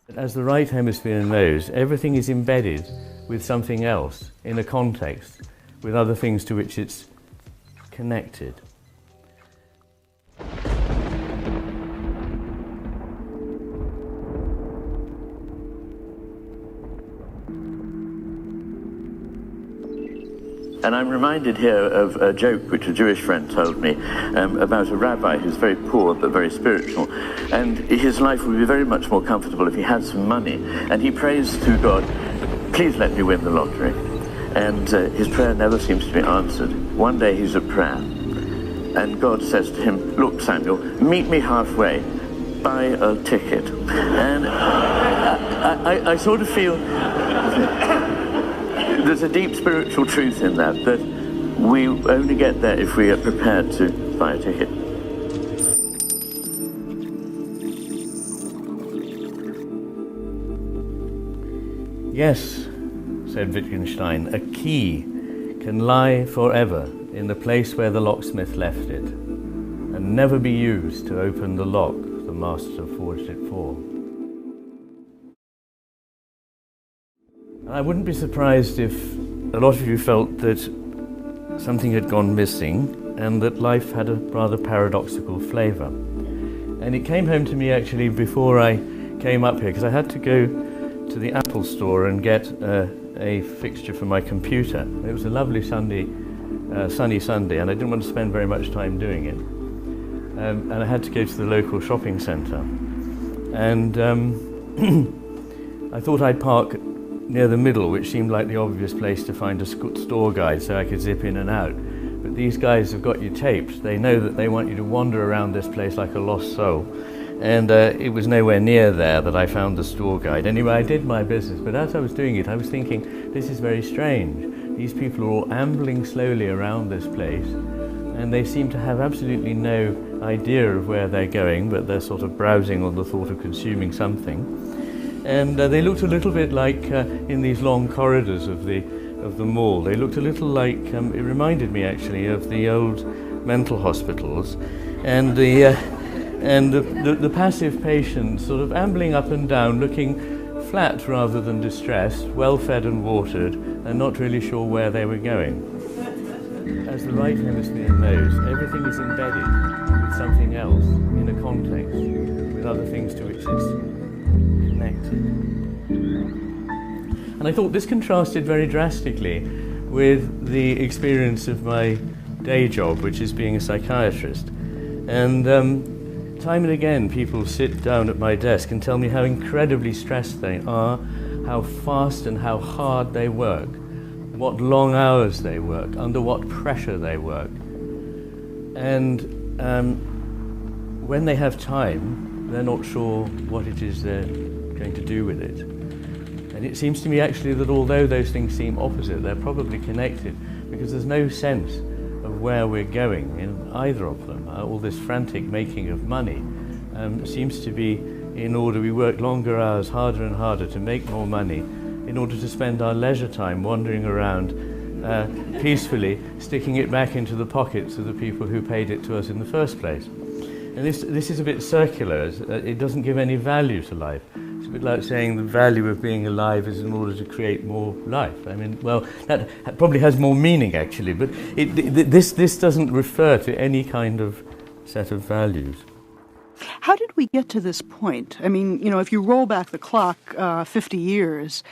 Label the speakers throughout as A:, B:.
A: As the right hemisphere knows, everything is embedded with something else in a context, with other things to which it's connected. And I'm reminded here of a joke which a Jewish friend told me about a rabbi who's very poor but very spiritual, and his life would be very much more comfortable if he had some money, and he prays to God, please let me win the lottery. And his prayer never seems to be answered. One day he's at prayer, and God says to him, look, Samuel, meet me halfway, buy a ticket. And I sort of feel there's a deep spiritual truth in that we only get there if we are prepared to buy a ticket. Yes, said Wittgenstein, a key can lie forever in the place where the locksmith left it, and never be used to open the lock the master forged it for. I wouldn't be surprised if a lot of you felt that something had gone missing and that life had a rather paradoxical flavour. And it came home to me actually before I came up here, because I had to go to the Apple store and get a fixture for my computer. It was a lovely sunny Sunday, and I didn't want to spend very much time doing it. And I had to go to the local shopping centre. And I thought I'd park near the middle, which seemed like the obvious place to find a store guide so I could zip in and out. But these guys have got you taped. They know that they want you to wander around this place like a lost soul. And it was nowhere near there that I found the store guide. Anyway, I did my business, but as I was doing it, I was thinking, this is very strange. These people are all ambling slowly around this place, and they seem to have absolutely no idea of where they're going, but they're sort of browsing on the thought of consuming something. And they looked a little bit like in these long corridors of the mall. They looked a little like it reminded me actually of the old mental hospitals, and the passive patients sort of ambling up and down, looking flat rather than distressed, well fed and watered, and not really sure where they were going. As the right hemisphere knows, everything is embedded with something else in a context, with other things to which it's connected. And I thought this contrasted very drastically with the experience of my day job, which is being a psychiatrist. And time and again people sit down at my desk and tell me how incredibly stressed they are, how fast and how hard they work, what long hours they work, under what pressure they work. And when they have time, they're not sure what it is they're going to do with it. And it seems to me actually that although those things seem opposite, they're probably connected, because there's no sense of where we're going in either of them. All this frantic making of money seems to be in order we work longer hours, harder and harder to make more money, in order to spend our leisure time wandering around peacefully, sticking it back into the pockets of the people who paid it to us in the first place. And this is a bit circular. It doesn't give any value to life. It's a bit like saying the value of being alive is in order to create more life. I mean, well, that probably has more meaning actually, but this doesn't refer to any kind of set of values.
B: How did we get to this point? I mean, you know, if you roll back the clock 50 years,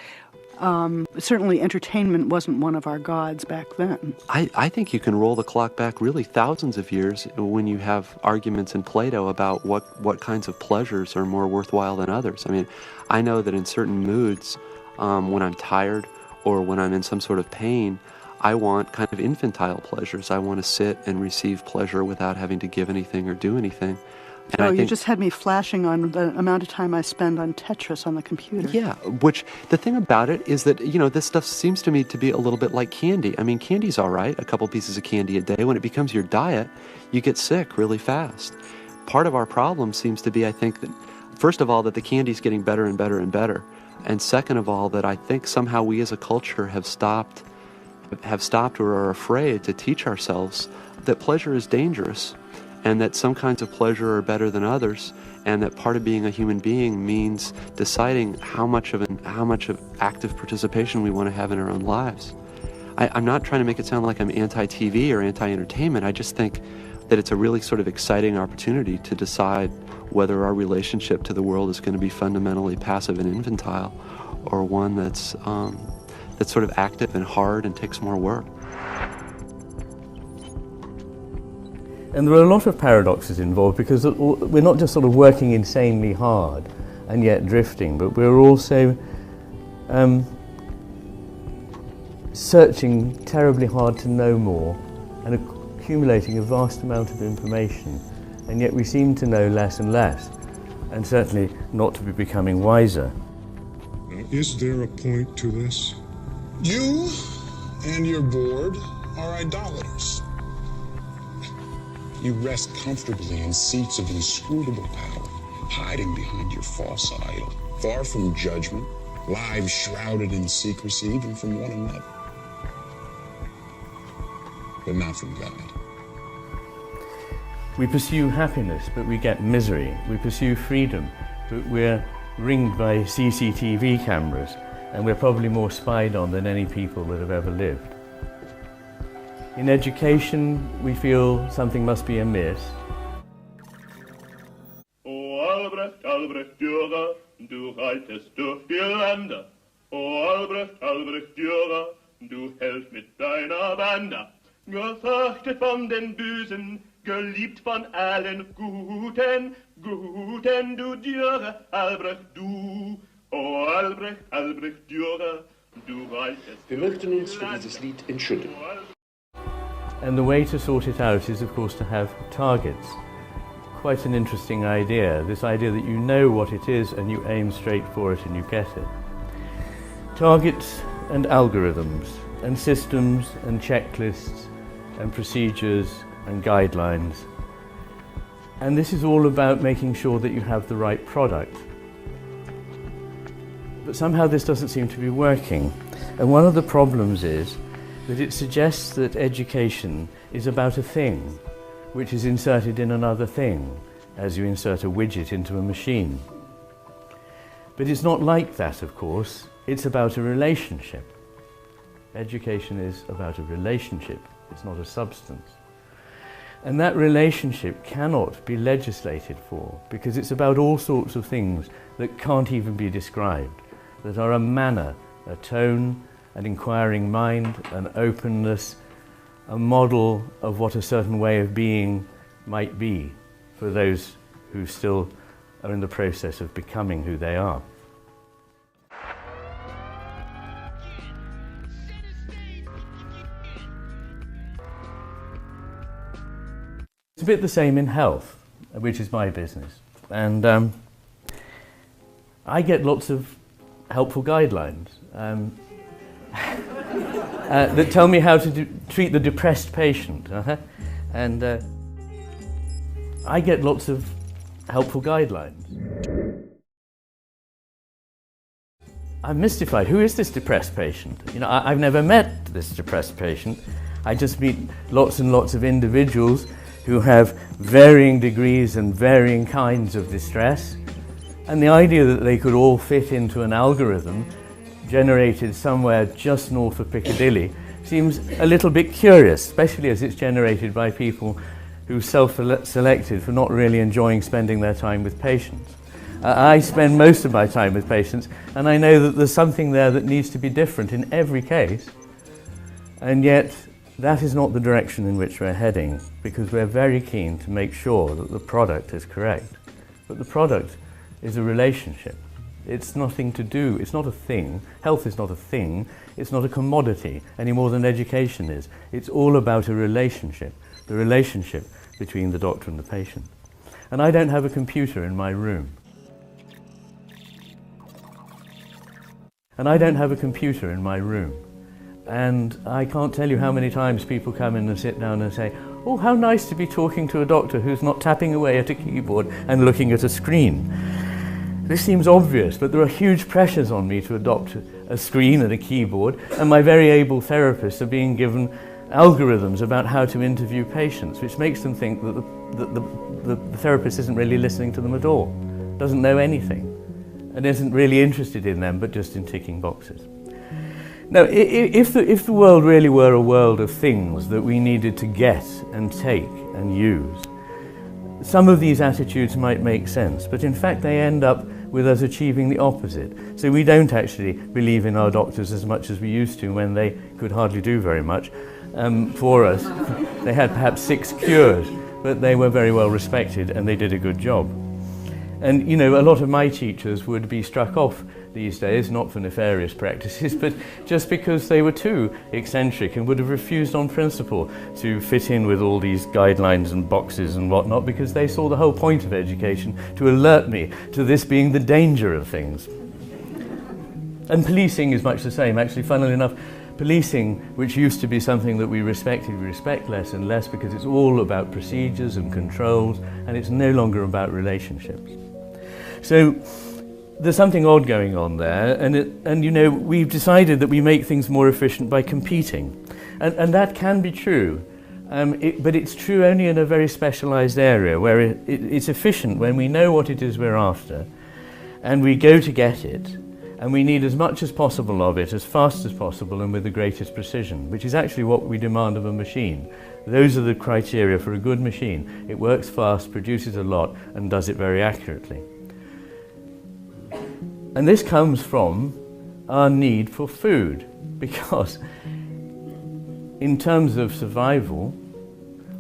B: certainly entertainment wasn't one of our gods back then.
C: I think you can roll the clock back really thousands of years when you have arguments in Plato about what kinds of pleasures are more worthwhile than others. I mean, I know that in certain moods, when I'm tired or when I'm in some sort of pain, I want kind of infantile pleasures. I want to sit and receive pleasure without having to give anything or do anything. And
B: you just had me flashing on the amount of time I spend on Tetris on the computer.
C: Yeah, which the thing about it is that, you know, this stuff seems to me to be a little bit like candy. I mean, candy's all right, a couple pieces of candy a day. When it becomes your diet, you get sick really fast. Part of our problem seems to be, I think, that, first of all, that the candy's getting better and better and better. And second of all, that I think somehow we as a culture have stopped or are afraid to teach ourselves that pleasure is dangerous. and that some kinds of pleasure are better than others, and that part of being a human being means deciding how much of active participation we want to have in our own lives. I'm not trying to make it sound like I'm anti-TV or anti-entertainment. I just think that it's a really sort of exciting opportunity to decide whether our relationship to the world is going to be fundamentally passive and infantile, or one that's sort of active and hard and takes more work.
A: And there are a lot of paradoxes involved, because we're not just sort of working insanely hard and yet drifting, but we're also searching terribly hard to know more and accumulating a vast amount of information, and yet we seem to know less and less, and certainly not to be becoming wiser.
D: Now, is there a point to this? You and your board are idolaters. You rest comfortably in seats of inscrutable power, hiding behind your false idol, far from judgment, lives shrouded in secrecy, even from one another, but not from God.
A: We pursue happiness, but we get misery. We pursue freedom, but we're ringed by CCTV cameras, and we're probably more spied on than any people that have ever lived. In education, we feel something must be amiss.
E: O Albrecht, Albrecht Dürer, du reitest durch die Länder. O Albrecht, Albrecht Dürer, du hältst mit deiner Bande. Gefürchtet von den Bösen, geliebt von allen Guten, Guten, du Dürer, Albrecht, du. O Albrecht, Albrecht Dürer, du reitest.
F: Wir möchten uns für dieses Lied entschuldigen.
A: And the way to sort it out is, of course, to have targets. Quite an interesting idea, this idea that you know what it is and you aim straight for it and you get it. Targets and algorithms and systems and checklists and procedures and guidelines. And this is all about making sure that you have the right product. But somehow this doesn't seem to be working. And one of the problems is that it suggests that education is about a thing which is inserted in another thing, as you insert a widget into a machine. But it's not like that, of course. It's about a relationship. Education is about a relationship. It's not a substance. And that relationship cannot be legislated for, because it's about all sorts of things that can't even be described, that are a manner, a tone, an inquiring mind, an openness, a model of what a certain way of being might be for those who still are in the process of becoming who they are. It's a bit the same in health, which is my business, and I get lots of helpful guidelines that tell me how to treat the depressed patient, and I get lots of helpful guidelines. I'm mystified. Who is this depressed patient? You know, I've never met this depressed patient. I just meet lots and lots of individuals who have varying degrees and varying kinds of distress, and the idea that they could all fit into an algorithm generated somewhere just north of Piccadilly seems a little bit curious, especially as it's generated by people who self-selected for not really enjoying spending their time with patients. I spend most of my time with patients, and I know that there's something there that needs to be different in every case, and yet that is not the direction in which we're heading, because we're very keen to make sure that the product is correct. But the product is a relationship. It's nothing to do, it's not a thing. Health is not a thing, it's not a commodity any more than education is. It's all about a relationship, the relationship between the doctor and the patient. And I don't have a computer in my room. And I don't have a computer in my room. And I can't tell you how many times people come in and sit down and say, "Oh, how nice to be talking to a doctor who's not tapping away at a keyboard and looking at a screen." This seems obvious, but there are huge pressures on me to adopt a screen and a keyboard, and my very able therapists are being given algorithms about how to interview patients, which makes them think that the therapist isn't really listening to them at all, doesn't know anything, and isn't really interested in them, but just in ticking boxes. Now, if the world really were a world of things that we needed to get and take and use, some of these attitudes might make sense, but in fact they end up with us achieving the opposite. So we don't actually believe in our doctors as much as we used to when they could hardly do very much for us. They had perhaps 6 cures, but they were very well respected and they did a good job. And you know, a lot of my teachers would be struck off these days, not for nefarious practices, but just because they were too eccentric and would have refused on principle to fit in with all these guidelines and boxes and whatnot, because they saw the whole point of education to alert me to this being the danger of things. And policing is much the same. Actually, funnily enough, policing, which used to be something that we respected, we respect less and less because it's all about procedures and controls, and it's no longer about relationships. So there's something odd going on there, and you know, we've decided that we make things more efficient by competing, and that can be true, but it's true only in a very specialized area where it's efficient when we know what it is we're after, and we go to get it, and we need as much as possible of it, as fast as possible, and with the greatest precision, which is actually what we demand of a machine. Those are the criteria for a good machine. It works fast, produces a lot, and does it very accurately. And this comes from our need for food, because in terms of survival,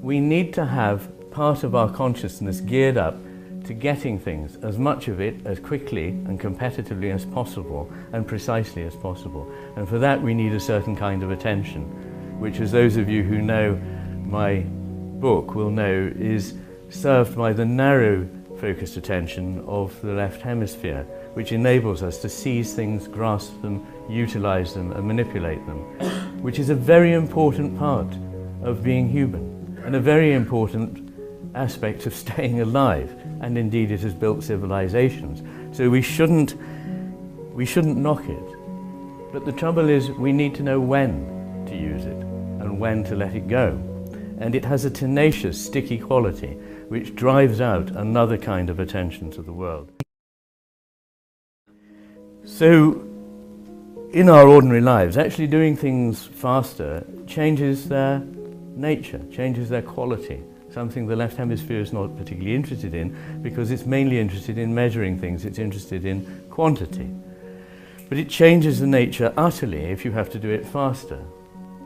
A: we need to have part of our consciousness geared up to getting things, as much of it as quickly and competitively as possible and precisely as possible. And for that we need a certain kind of attention, which, as those of you who know my book will know, is served by the narrow focused attention of the left hemisphere, which enables us to seize things, grasp them, utilize them and manipulate them, which is a very important part of being human and a very important aspect of staying alive, and indeed it has built civilizations. So we shouldn't knock it. But the trouble is, we need to know when to use it and when to let it go. And it has a tenacious, sticky quality which drives out another kind of attention to the world. So, in our ordinary lives, actually doing things faster changes their nature, changes their quality, something the left hemisphere is not particularly interested in because it's mainly interested in measuring things, it's interested in quantity. But it changes the nature utterly if you have to do it faster.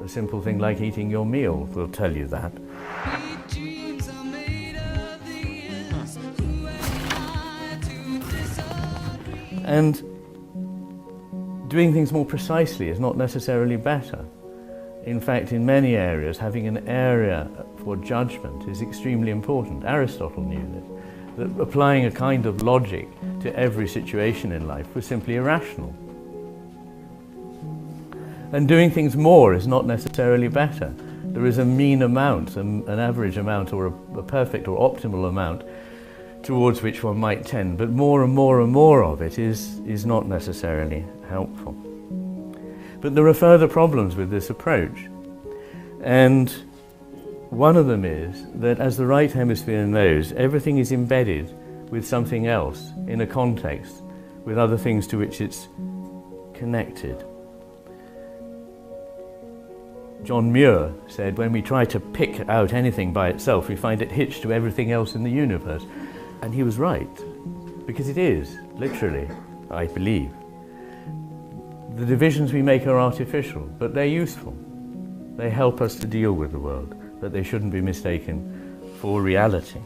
A: A simple thing like eating your meal will tell you that. And doing things more precisely is not necessarily better. In fact, in many areas, having an area for judgment is extremely important. Aristotle knew this, that applying a kind of logic to every situation in life was simply irrational. And doing things more is not necessarily better. There is a mean amount, an average amount, or a perfect or optimal amount towards which one might tend, but more and more and more of it is not necessarily helpful. But there are further problems with this approach, and one of them is that, as the right hemisphere knows, everything is embedded with something else in a context with other things to which it's connected. John Muir said, when we try to pick out anything by itself, we find it hitched to everything else in the universe. And he was right, because it is, literally, I believe. The divisions we make are artificial, but they're useful. They help us to deal with the world, but they shouldn't be mistaken for reality.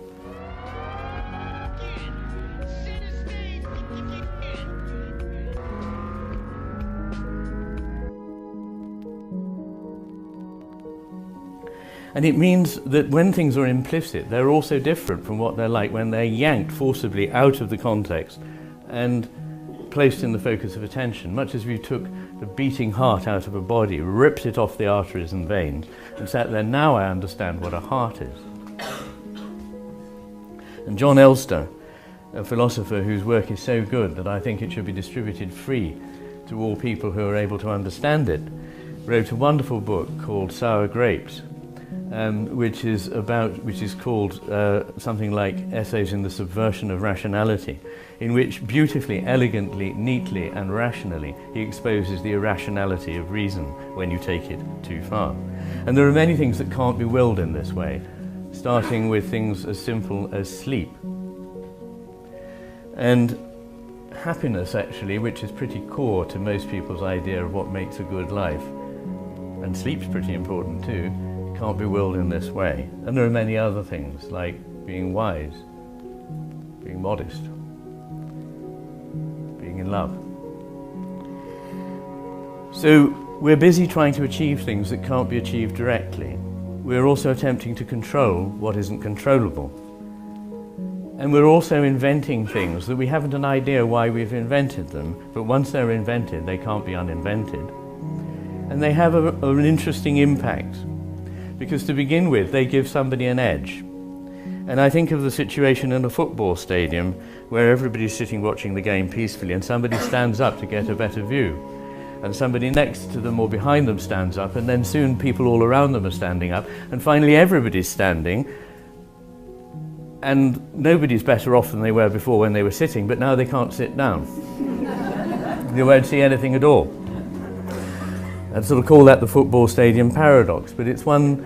A: And it means that when things are implicit, they're also different from what they're like when they're yanked forcibly out of the context and placed in the focus of attention, much as if you took the beating heart out of a body, ripped it off the arteries and veins, and sat there, now I understand what a heart is. And John Elster, a philosopher whose work is so good that I think it should be distributed free to all people who are able to understand it, wrote a wonderful book called Sour Grapes, which is called something like Essays in the Subversion of Rationality, in which beautifully, elegantly, neatly and rationally he exposes the irrationality of reason when you take it too far. And there are many things that can't be willed in this way, starting with things as simple as sleep. And happiness, actually, which is pretty core to most people's idea of what makes a good life, and sleep's pretty important too, can't be willed in this way. And there are many other things, like being wise, being modest, being in love. So we're busy trying to achieve things that can't be achieved directly. We're also attempting to control what isn't controllable. And we're also inventing things that we haven't an idea why we've invented them, but once they're invented, they can't be uninvented. And they have an interesting impact, because to begin with, they give somebody an edge. And I think of the situation in a football stadium where everybody's sitting watching the game peacefully and somebody stands up to get a better view. And somebody next to them or behind them stands up, and then soon people all around them are standing up, and finally everybody's standing. And nobody's better off than they were before when they were sitting, but now they can't sit down. They won't see anything at all. I'd sort of call that the football stadium paradox, but it's one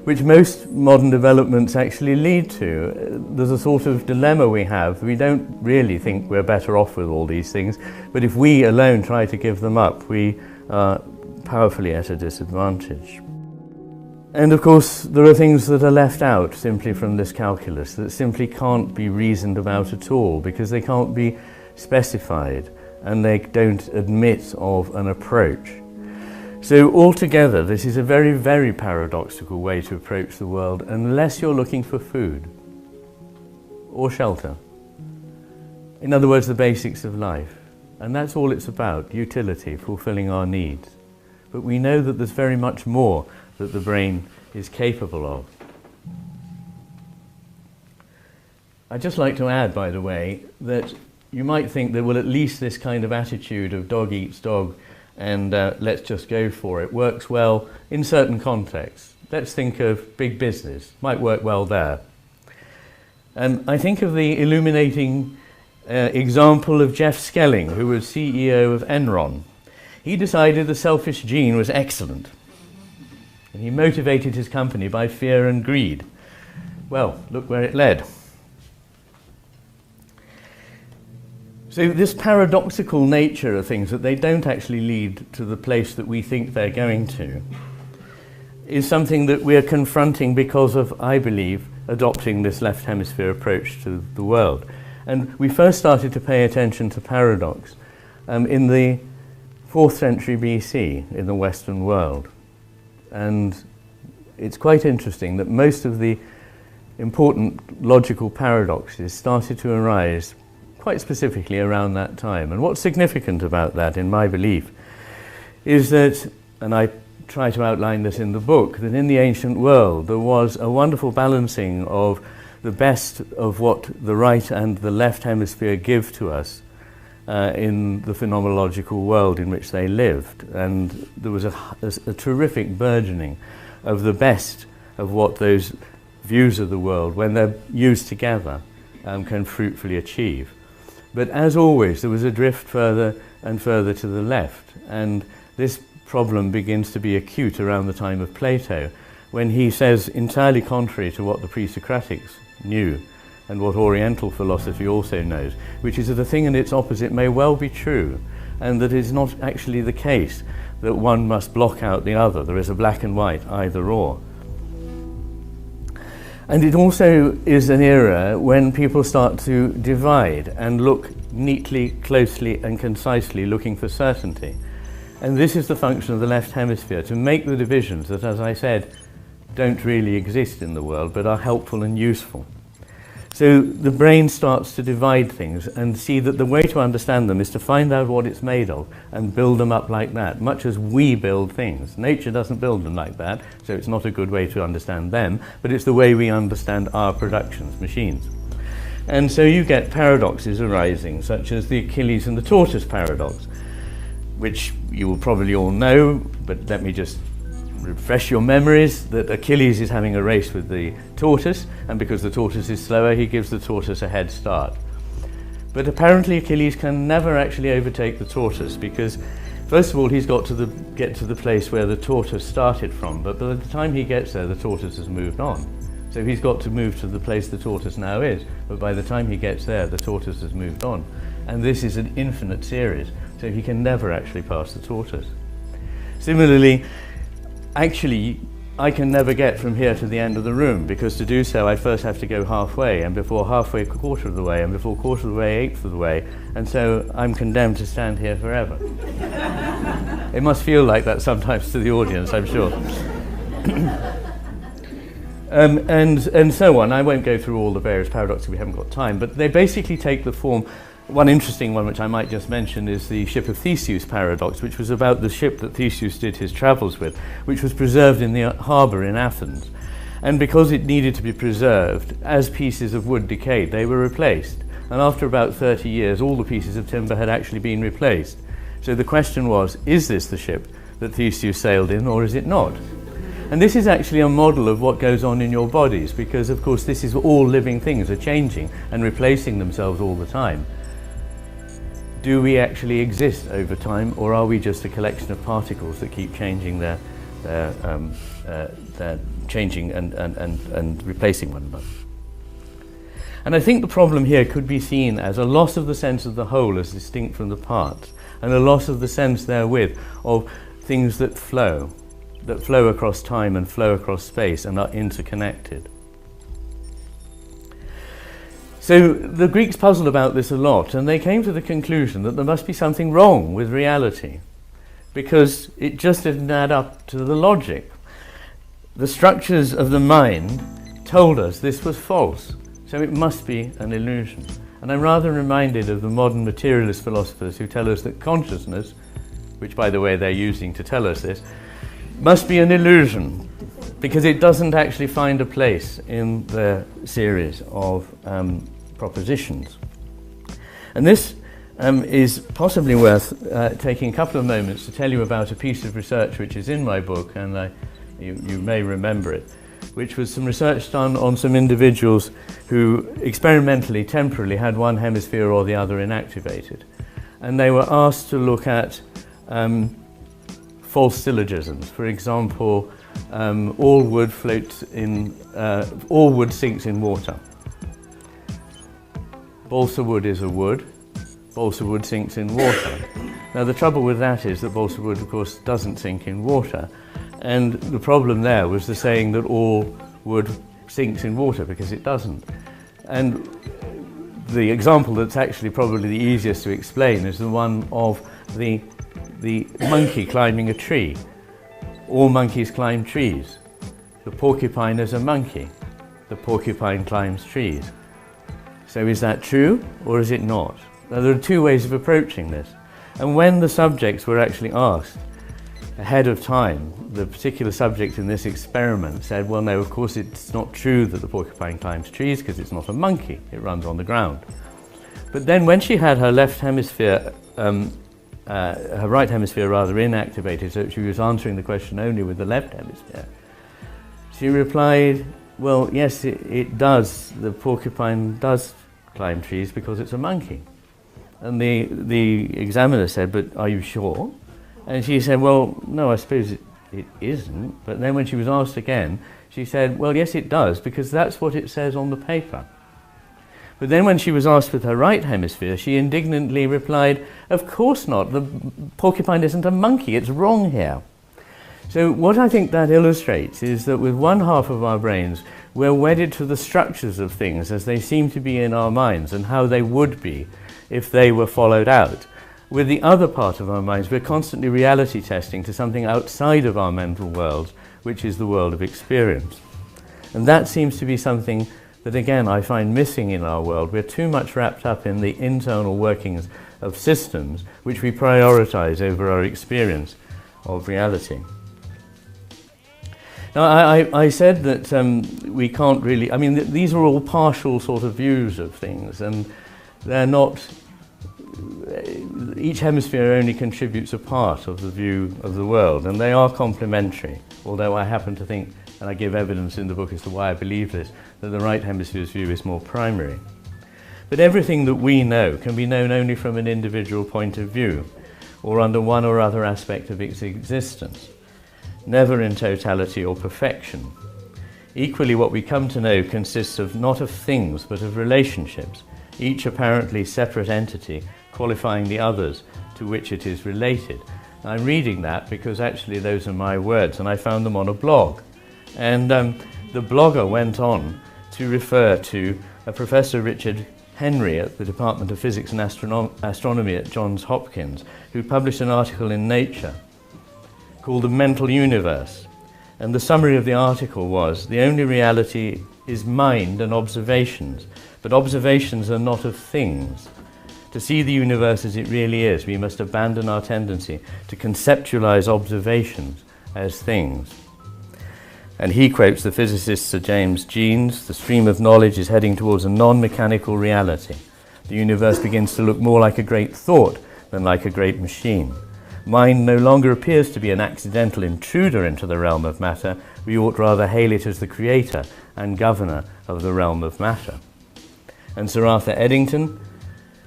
A: which most modern developments actually lead to. There's a sort of dilemma we have. We don't really think we're better off with all these things, but if we alone try to give them up, we are powerfully at a disadvantage. And of course, there are things that are left out simply from this calculus that simply can't be reasoned about at all because they can't be specified and they don't admit of an approach. So altogether, this is a very, very paradoxical way to approach the world unless you're looking for food or shelter. In other words, the basics of life. And that's all it's about, utility, fulfilling our needs. But we know that there's very much more that the brain is capable of. I'd just like to add, by the way, that you might think that, well, at least this kind of attitude of dog eats dog and let's just go for it works well in certain contexts. Let's think of big business, might work well there. And I think of the illuminating example of Jeff Skelling, who was CEO of Enron. He decided the selfish gene was excellent. And he motivated his company by fear and greed. Well, look where it led. So this paradoxical nature of things, that they don't actually lead to the place that we think they're going to, is something that we're confronting because of, I believe, adopting this left hemisphere approach to the world. And we first started to pay attention to paradox in the 4th century BC in the Western world. And it's quite interesting that most of the important logical paradoxes started to arise quite specifically around that time. And what's significant about that, in my belief, is that, and I try to outline this in the book, that in the ancient world there was a wonderful balancing of the best of what the right and the left hemisphere give to us in the phenomenological world in which they lived. And there was a terrific burgeoning of the best of what those views of the world, when they're used together, can fruitfully achieve. But as always, there was a drift further and further to the left. And this problem begins to be acute around the time of Plato, when he says, entirely contrary to what the pre-Socratics knew, and what Oriental philosophy also knows, which is that a thing and its opposite may well be true, and that it's not actually the case that one must block out the other. There is a black and white either or. And it also is an era when people start to divide and look neatly, closely and concisely looking for certainty. And this is the function of the left hemisphere, to make the divisions that, as I said, don't really exist in the world but are helpful and useful. So the brain starts to divide things and see that the way to understand them is to find out what it's made of and build them up like that, much as we build things. Nature doesn't build them like that, so it's not a good way to understand them, but it's the way we understand our productions, machines. And so you get paradoxes arising, such as the Achilles and the tortoise paradox. which you will probably all know, but let me just refresh your memories, that Achilles is having a race with the tortoise, and because the tortoise is slower, he gives the tortoise a head start. But apparently Achilles can never actually overtake the tortoise, because first of all he's got to get to the place where the tortoise started from, but by the time he gets there the tortoise has moved on. So he's got to move to the place the tortoise now is, but by the time he gets there the tortoise has moved on. And this is an infinite series, so he can never actually pass the tortoise. Similarly, actually, I can never get from here to the end of the room, because to do so I first have to go halfway, and before halfway, a quarter of the way, and before quarter of the way, eighth of the way, and so I'm condemned to stand here forever. It must feel like that sometimes to the audience, I'm sure. And so on. I won't go through all the various paradoxes, we haven't got time, but they basically take the form. One interesting one which I might just mention is the ship of Theseus paradox, which was about the ship that Theseus did his travels with, which was preserved in the harbour in Athens. And because it needed to be preserved, as pieces of wood decayed, they were replaced. And after about 30 years, all the pieces of timber had actually been replaced. So the question was, is this the ship that Theseus sailed in, or is it not? And this is actually a model of what goes on in your bodies, because of course this is all living things are changing and replacing themselves all the time. Do we actually exist over time, or are we just a collection of particles that keep changing their changing and replacing one another? And I think the problem here could be seen as a loss of the sense of the whole as distinct from the parts, and a loss of the sense therewith of things that flow across time and flow across space and are interconnected. So the Greeks puzzled about this a lot, and they came to the conclusion that there must be something wrong with reality, because it just didn't add up to the logic. The structures of the mind told us this was false, so it must be an illusion. And I'm rather reminded of the modern materialist philosophers who tell us that consciousness, which by the way they're using to tell us this, must be an illusion, because it doesn't actually find a place in the series of propositions. And this is possibly worth taking a couple of moments to tell you about a piece of research which is in my book, and you may remember it, which was some research done on some individuals who experimentally, temporarily had one hemisphere or the other inactivated. And they were asked to look at false syllogisms. For example, all wood sinks in water. Balsa wood is a wood. Balsa wood sinks in water. Now the trouble with that is that balsa wood, of course, doesn't sink in water. And the problem there was the saying that all wood sinks in water, because it doesn't. And the example that's actually probably the easiest to explain is the one of the monkey climbing a tree. All monkeys climb trees. The porcupine is a monkey. The porcupine climbs trees. So is that true, or is it not? Now, there are two ways of approaching this. And when the subjects were actually asked ahead of time, the particular subject in this experiment said, well, no, of course it's not true that the porcupine climbs trees, because it's not a monkey, it runs on the ground. But then when she had her left hemisphere, her right hemisphere rather, inactivated, so she was answering the question only with the left hemisphere, she replied, well, yes, it does. The porcupine does climb trees because it's a monkey. And the examiner said, but are you sure? And she said, well, no, I suppose it isn't. But then when she was asked again, she said, well, yes, it does, because that's what it says on the paper. But then when she was asked with her right hemisphere, she indignantly replied, of course not. The porcupine isn't a monkey. It's wrong here. So what I think that illustrates is that with one half of our brains, we're wedded to the structures of things as they seem to be in our minds and how they would be if they were followed out. With the other part of our minds, we're constantly reality testing to something outside of our mental world, which is the world of experience. And that seems to be something that, again, I find missing in our world. We're too much wrapped up in the internal workings of systems, which we prioritize over our experience of reality. Now, I said that we can't really, I mean, these are all partial sort of views of things, and they're not, each hemisphere only contributes a part of the view of the world, and they are complementary, although I happen to think, and I give evidence in the book as to why I believe this, that the right hemisphere's view is more primary. But everything that we know can be known only from an individual point of view, or under one or other aspect of its existence, never in totality or perfection. Equally, what we come to know consists of not of things, but of relationships, each apparently separate entity qualifying the others to which it is related. I'm reading that because actually those are my words, and I found them on a blog. And the blogger went on to refer to a Professor Richard Henry at the Department of Physics and Astronomy at Johns Hopkins, who published an article in Nature called The Mental Universe. And the summary of the article was, the only reality is mind and observations, but observations are not of things. To see the universe as it really is, we must abandon our tendency to conceptualize observations as things. And he quotes the physicist Sir James Jeans, the stream of knowledge is heading towards a non-mechanical reality. The universe begins to look more like a great thought than like a great machine. Mind no longer appears to be an accidental intruder into the realm of matter. We ought rather hail it as the creator and governor of the realm of matter. And Sir Arthur Eddington,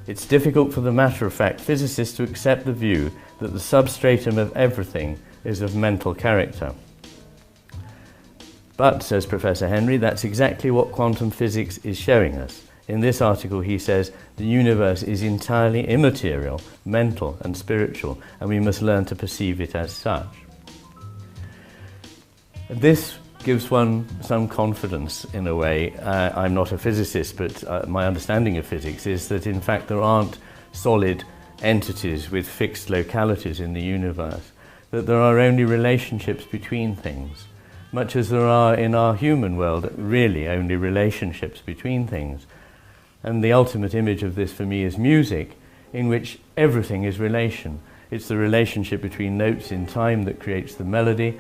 A: it's difficult for the matter-of-fact physicist to accept the view that the substratum of everything is of mental character. But, says Professor Henry, that's exactly what quantum physics is showing us. In this article he says the universe is entirely immaterial, mental and spiritual, and we must learn to perceive it as such. This gives one some confidence in a way. I'm not a physicist, but my understanding of physics is that in fact there aren't solid entities with fixed localities in the universe, that there are only relationships between things, much as there are in our human world really only relationships between things. And the ultimate image of this for me is music, in which everything is relation. It's the relationship between notes in time that creates the melody,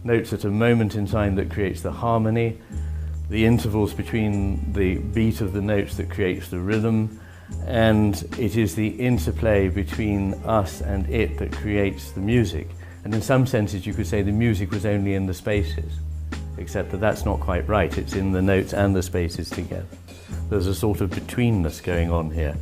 A: notes at a moment in time that creates the harmony, the intervals between the beat of the notes that creates the rhythm, and it is the interplay between us and it that creates the music. And in some senses you could say the music was only in the spaces, except that that's not quite right. It's in the notes and the spaces together. There's a sort of betweenness going on here,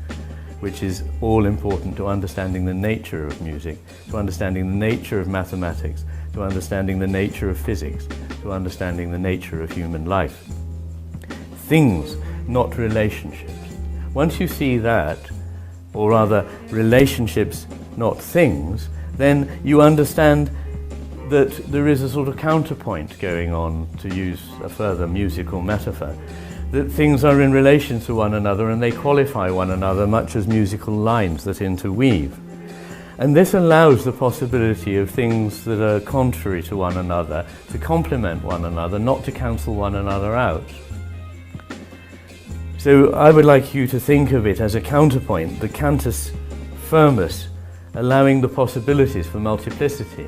A: which is all important to understanding the nature of music, to understanding the nature of mathematics, to understanding the nature of physics, to understanding the nature of human life. Things, not relationships. Once you see that, or rather relationships, not things, then you understand that there is a sort of counterpoint going on, to use a further musical metaphor, that things are in relation to one another and they qualify one another much as musical lines that interweave. And this allows the possibility of things that are contrary to one another to complement one another, not to cancel one another out. So I would like you to think of it as a counterpoint, the cantus firmus, allowing the possibilities for multiplicity.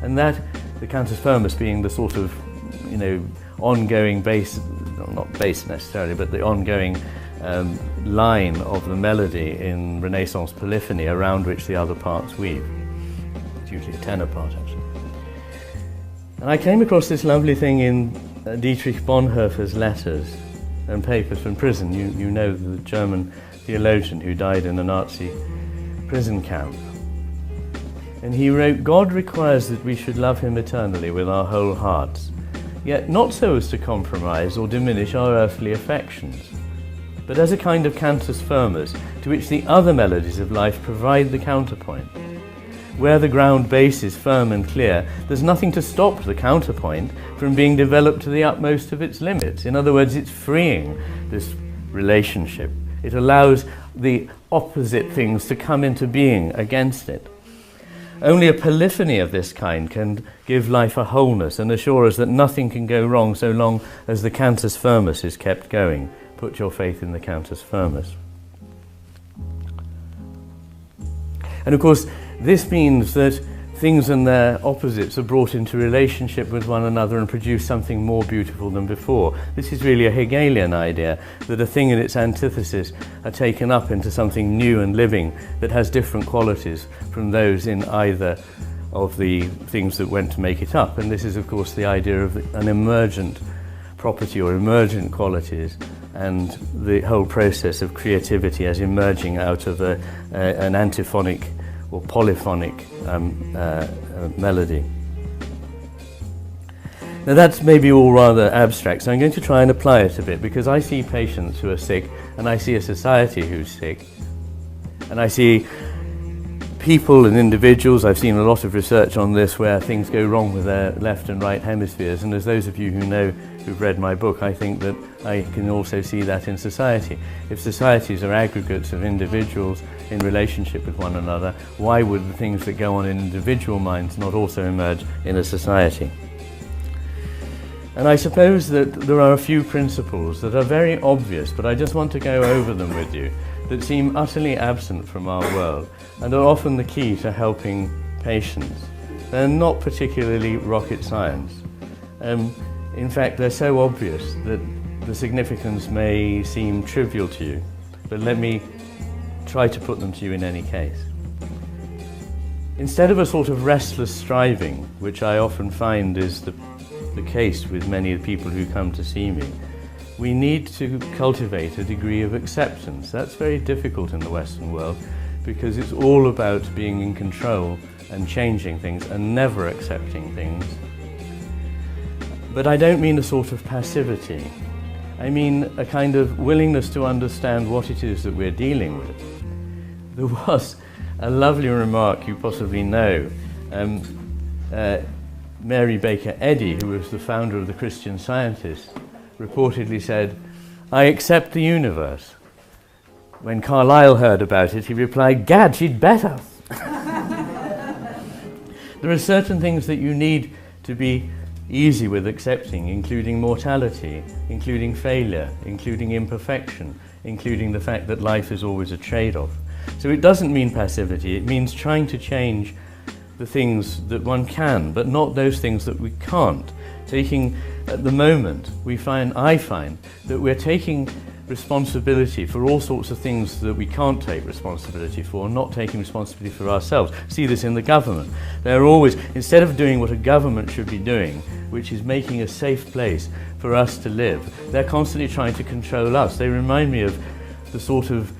A: And that, the cantus firmus being the sort of, ongoing bass, not bass necessarily, but the ongoing line of the melody in Renaissance polyphony around which the other parts weave. It's usually a tenor part, actually. And I came across this lovely thing in Dietrich Bonhoeffer's letters and papers from prison. You know the German theologian who died in a Nazi prison camp. And he wrote, God requires that we should love him eternally with our whole hearts, yet not so as to compromise or diminish our earthly affections, but as a kind of cantus firmus to which the other melodies of life provide the counterpoint. Where the ground base is firm and clear, there's nothing to stop the counterpoint from being developed to the utmost of its limits. In other words, it's freeing this relationship. It allows the opposite things to come into being against it. Only a polyphony of this kind can give life a wholeness and assure us that nothing can go wrong so long as the cantus firmus is kept going. Put your faith in the cantus firmus. And of course, this means that things and their opposites are brought into relationship with one another and produce something more beautiful than before. This is really a Hegelian idea, that a thing and its antithesis are taken up into something new and living that has different qualities from those in either of the things that went to make it up. And this is, of course, the idea of an emergent property or emergent qualities, and the whole process of creativity as emerging out of an antiphonic or polyphonic melody. Now that's maybe all rather abstract, so I'm going to try and apply it a bit, because I see patients who are sick, and I see a society who's sick, and I see people and individuals. I've seen a lot of research on this where things go wrong with their left and right hemispheres, and as those of you who know, who've read my book, I think that I can also see that in society. If societies are aggregates of individuals in relationship with one another, why would the things that go on in individual minds not also emerge in a society? And I suppose that there are a few principles that are very obvious, but I just want to go over them with you, that seem utterly absent from our world and are often the key to helping patients. They're not particularly rocket science. In fact, they're so obvious that the significance may seem trivial to you, but let me try to put them to you in any case. Instead of a sort of restless striving, which I often find is the case with many of the people who come to see me, we need to cultivate a degree of acceptance. That's very difficult in the Western world, because it's all about being in control and changing things and never accepting things. But I don't mean a sort of passivity. I mean a kind of willingness to understand what it is that we're dealing with. There was a lovely remark you possibly know. Mary Baker Eddy, who was the founder of the Christian Scientists, reportedly said, "I accept the universe." When Carlyle heard about it, he replied, "Gad, she'd better." There are certain things that you need to be easy with accepting, including mortality, including failure, including imperfection, including the fact that life is always a trade-off. So it doesn't mean passivity, it means trying to change the things that one can, but not those things that we can't. At the moment, I find that we're taking responsibility for all sorts of things that we can't take responsibility for, not taking responsibility for ourselves. See this in the government. They're always, instead of doing what a government should be doing, which is making a safe place for us to live, they're constantly trying to control us. They remind me of the sort of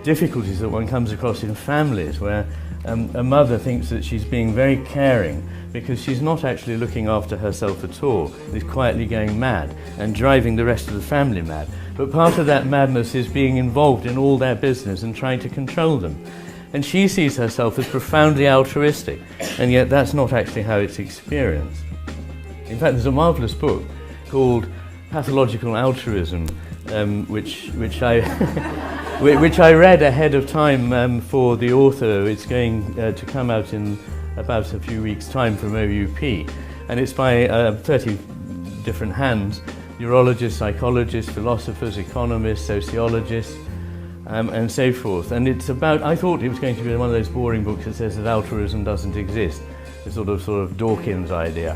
A: difficulties that one comes across in families where a mother thinks that she's being very caring because she's not actually looking after herself at all, is quietly going mad and driving the rest of the family mad. But part of that madness is being involved in all their business and trying to control them. And she sees herself as profoundly altruistic, and yet that's not actually how it's experienced. In fact, there's a marvellous book called Pathological Altruism, which I which I read ahead of time for the author. It's going to come out in about a few weeks' time from OUP, and it's by 30 different hands, neurologists, psychologists, philosophers, economists, sociologists, and so forth. And it's about, I thought it was going to be one of those boring books that says that altruism doesn't exist, a sort of Dawkins idea.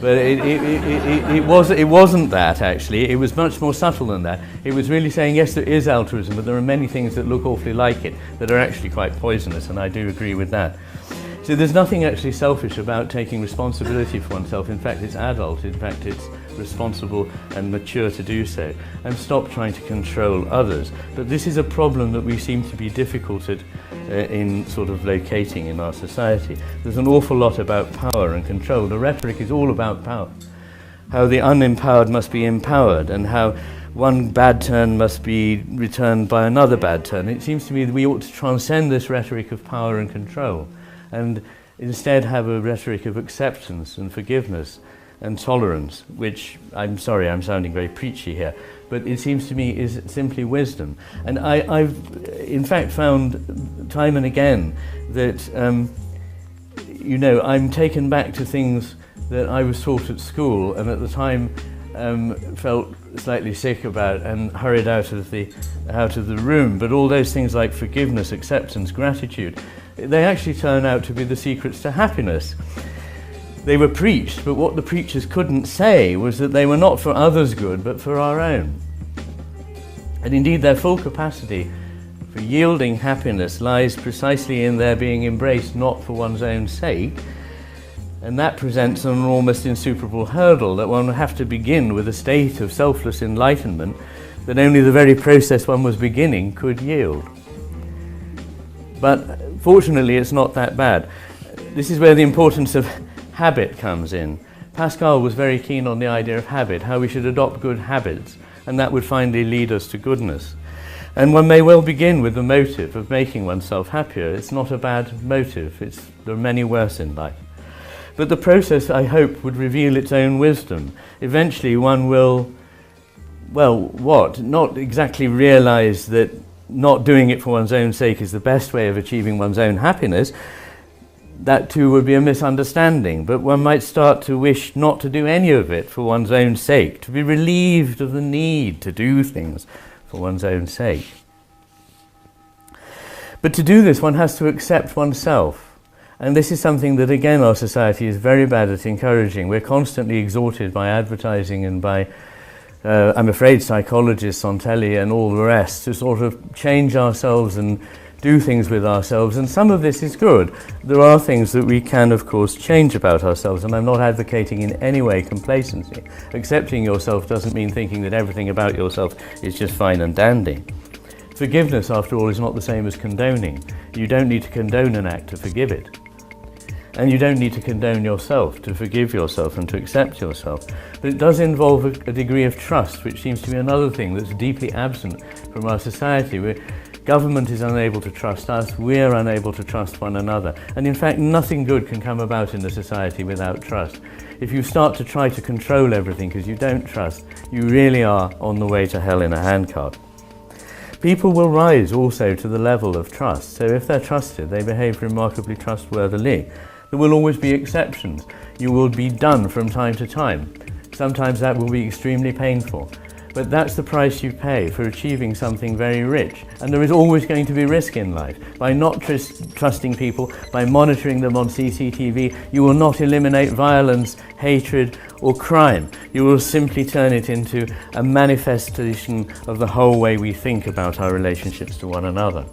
A: But it wasn't that, actually. It was much more subtle than that. It was really saying, yes, there is altruism, but there are many things that look awfully like it that are actually quite poisonous, and I do agree with that. So there's nothing actually selfish about taking responsibility for oneself. In fact, it's adult. In fact, it's responsible and mature to do so. And stop trying to control others. But this is a problem that we seem to be difficult at in sort of locating in our society. There's an awful lot about power and control. The rhetoric is all about power. How the unempowered must be empowered, and how one bad turn must be returned by another bad turn. It seems to me that we ought to transcend this rhetoric of power and control and instead have a rhetoric of acceptance and forgiveness and tolerance, which, I'm sorry, I'm sounding very preachy here, but it seems to me is simply wisdom. And I've in fact found time and again that, I'm taken back to things that I was taught at school and at the time felt slightly sick about and hurried out of the room. But all those things like forgiveness, acceptance, gratitude, they actually turn out to be the secrets to happiness. They were preached, but what the preachers couldn't say was that they were not for others' good, but for our own. And indeed, their full capacity for yielding happiness lies precisely in their being embraced not for one's own sake, and that presents an almost insuperable hurdle that one would have to begin with a state of selfless enlightenment that only the very process one was beginning could yield. But fortunately, it's not that bad. This is where the importance of habit comes in. Pascal was very keen on the idea of habit, how we should adopt good habits, and that would finally lead us to goodness. And one may well begin with the motive of making oneself happier. It's not a bad motive. There are many worse in life. But the process, I hope, would reveal its own wisdom. Eventually one will, not exactly realize that not doing it for one's own sake is the best way of achieving one's own happiness. That too would be a misunderstanding, but one might start to wish not to do any of it for one's own sake, to be relieved of the need to do things for one's own sake. But to do this, one has to accept oneself. And this is something that, again, our society is very bad at encouraging. We're constantly exhorted by advertising and by, I'm afraid, psychologists on telly and all the rest to sort of change ourselves and do things with ourselves. And some of this is good. There are things that we can, of course, change about ourselves. And I'm not advocating in any way complacency. Accepting yourself doesn't mean thinking that everything about yourself is just fine and dandy. Forgiveness, after all, is not the same as condoning. You don't need to condone an act to forgive it. And you don't need to condone yourself to forgive yourself and to accept yourself. But it does involve a degree of trust, which seems to be another thing that's deeply absent from our society. Government is unable to trust us, we're unable to trust one another. And in fact, nothing good can come about in a society without trust. If you start to try to control everything because you don't trust, you really are on the way to hell in a handcart. People will rise also to the level of trust. So if they're trusted, they behave remarkably trustworthily. There will always be exceptions. You will be done from time to time. Sometimes that will be extremely painful. But that's the price you pay for achieving something very rich. And there is always going to be risk in life. By not trusting people, by monitoring them on CCTV, you will not eliminate violence, hatred, or crime. You will simply turn it into a manifestation of the whole way we think about our relationships to one another.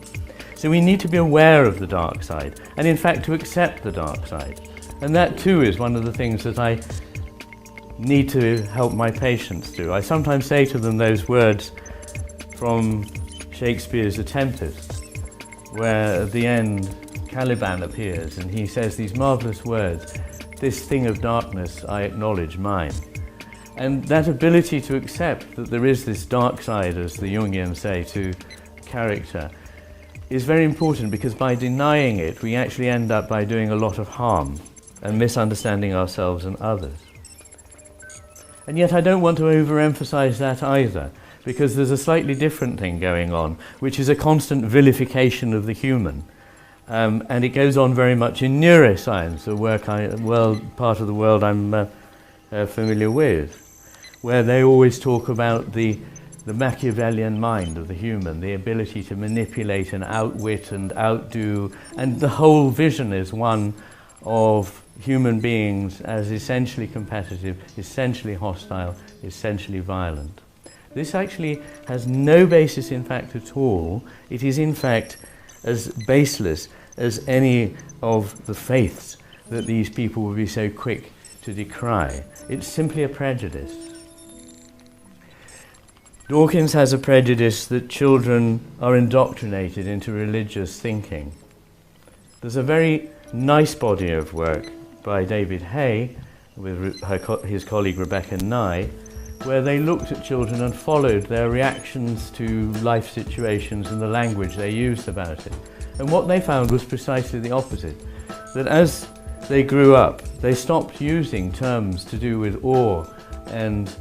A: So we need to be aware of the dark side, and in fact to accept the dark side. And that too is one of the things that I need to help my patients do. I sometimes say to them those words from Shakespeare's The Tempest, where at the end Caliban appears and he says these marvellous words, "This thing of darkness I acknowledge mine." And that ability to accept that there is this dark side, as the Jungians say, to character, is very important, because by denying it, we actually end up by doing a lot of harm and misunderstanding ourselves and others. And yet I don't want to overemphasize that either, because there's a slightly different thing going on, which is a constant vilification of the human. And it goes on very much in neuroscience, a part of the world I'm familiar with, where they always talk about the Machiavellian mind of the human, the ability to manipulate and outwit and outdo, and the whole vision is one of human beings as essentially competitive, essentially hostile, essentially violent. This actually has no basis in fact at all. It is in fact as baseless as any of the faiths that these people would be so quick to decry. It's simply a prejudice. Dawkins has a prejudice that children are indoctrinated into religious thinking. There's a very nice body of work by David Hay with his colleague Rebecca Nye, where they looked at children and followed their reactions to life situations and the language they used about it. And what they found was precisely the opposite, that as they grew up, they stopped using terms to do with awe and